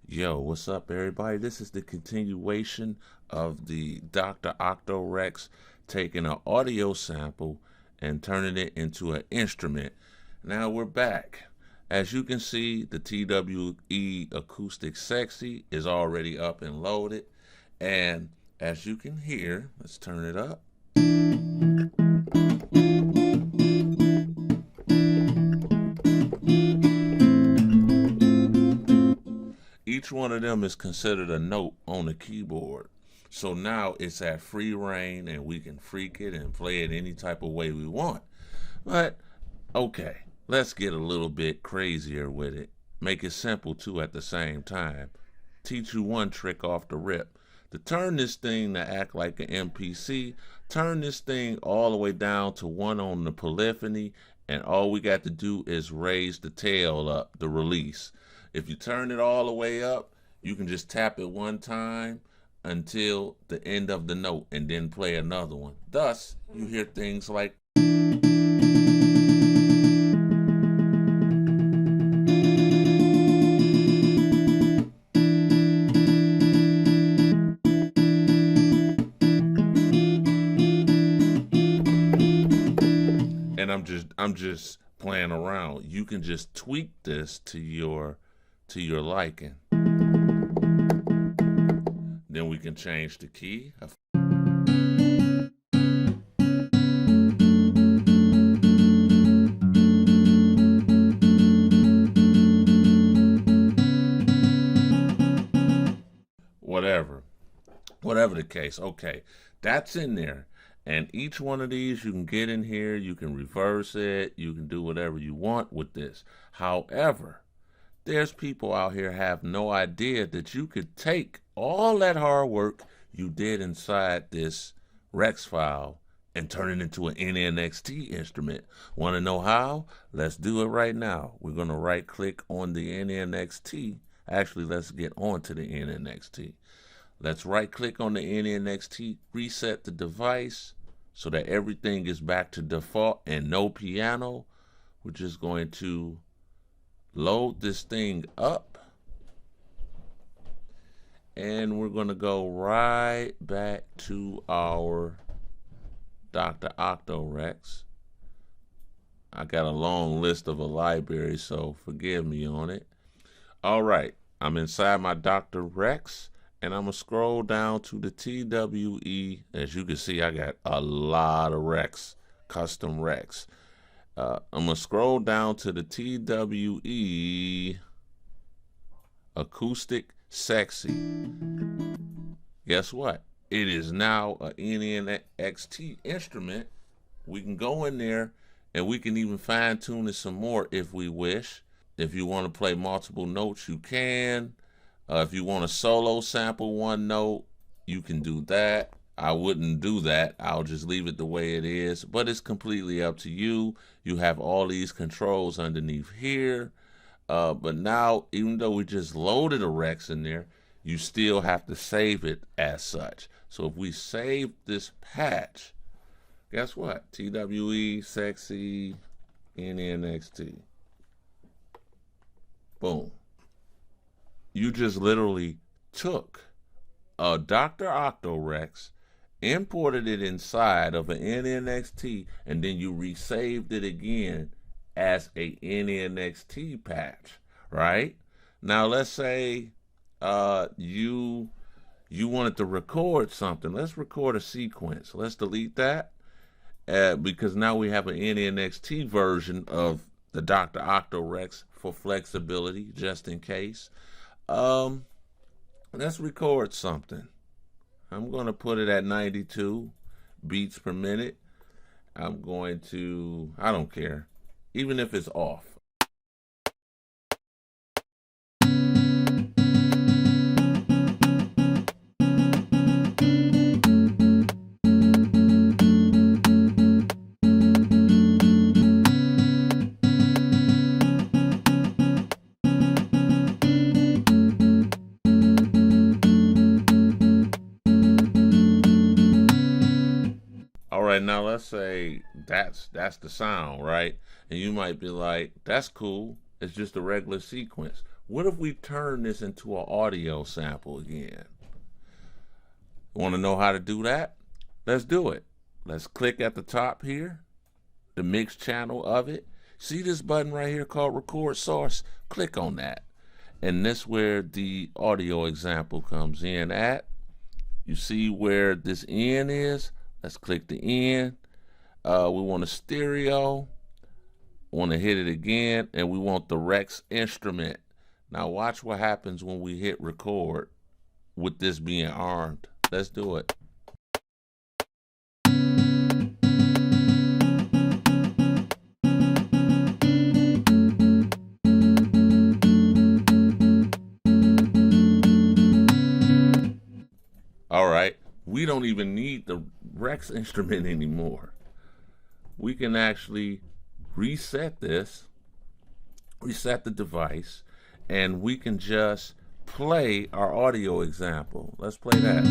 Yo, what's up, everybody? This is the continuation of the Dr.Octo Rex taking an audio sample and turning it into an instrument. Now we're back. As you can see, the TWE Acoustic Sexy is already up and loaded. And as you can hear, let's turn it up. Each one of them is considered a note on the keyboard. So now it's at free reign and we can freak it and play it any type of way we want. But okay, let's get a little bit crazier with it. Make it simple too at the same time. Teach you one trick off the rip. To turn this thing to act like an MPC, turn this thing all the way down to 1 on the polyphony, and all we got to do is raise the tail up, the release. If you turn it all the way up, you can just tap it one time until the end of the note and then play another one. Thus, you hear things like and I'm just playing around. You can just tweak this to your liking. Then we can change the key. Whatever the case. Okay, that's in there. And each one of these you can get in here, you can reverse it, you can do whatever you want with this. However, there's people out here have no idea that you could take all that hard work you did inside this Rex file and turn it into an NNXT instrument. Want to know how? Let's do it right now. We're going to right click on the NNXT. Actually, let's get on to the NNXT. Let's right click on the NNXT, reset the device so that everything is back to default and no piano. We're just going to load this thing up and we're going to go right back to our Dr.Octo Rex. I got a long list of a library, so forgive me on it. All right, I'm inside my Dr. Rex. And I'm going to scroll down to the TWE. As you can see, I got a lot of Rex, custom Rex. I'm going to scroll down to the TWE Acoustic Sexy. Guess what? It is now an NNXT instrument. We can go in there and we can even fine tune it some more if we wish. If you want to play multiple notes, you can. If you want to solo sample one note, you can do that. I wouldn't do that. I'll just leave it the way it is. But it's completely up to you. You have all these controls underneath here. But now, even though we just loaded a Rex in there, you still have to save it as such. So if we save this patch, guess what? TWE Sexy NNXT. Boom. You just literally took a Dr.Octo Rex, imported it inside of an NNXT, and then you resaved it again as a NNXT patch, right? Now let's say you wanted to record something. Let's record a sequence. Let's delete that because now we have an NNXT version of the Dr.Octo Rex for flexibility, just in case. Let's record something. I'm going to put it at 92 beats per minute. I don't care, even if it's off. All right, now let's say that's the sound, right? And you might be like, that's cool. It's just a regular sequence. What if we turn this into an audio sample again? Want to know how to do that? Let's do it. Let's click at the top here, the mix channel of it. See this button right here called record source? Click on that. And this where the audio example comes in at. You see where this N is? Let's click the N. We want a stereo. Want to hit it again, and we want the Rex instrument. Now watch what happens when we hit record with this being armed. Let's do it. All right, we don't even need the Rex instrument anymore. We can actually reset this, reset the device, and we can just play our audio example. Let's play that.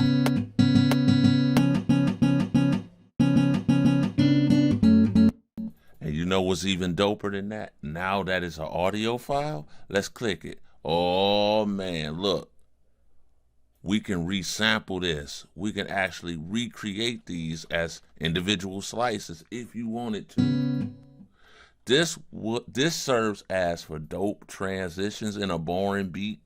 And you know what's even doper than that? Now that it's an audio file, let's click it. Oh man, look. We can resample this. We can actually recreate these as individual slices if you wanted to. This serves as for dope transitions in a boring beat.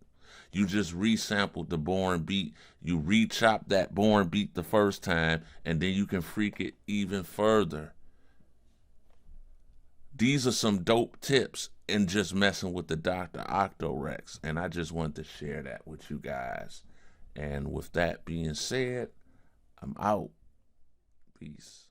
You just resampled the boring beat. You re-chop that boring beat the first time, and then you can freak it even further. These are some dope tips in just messing with the Dr.Octo Rex, and I just wanted to share that with you guys. And with that being said, I'm out. Peace.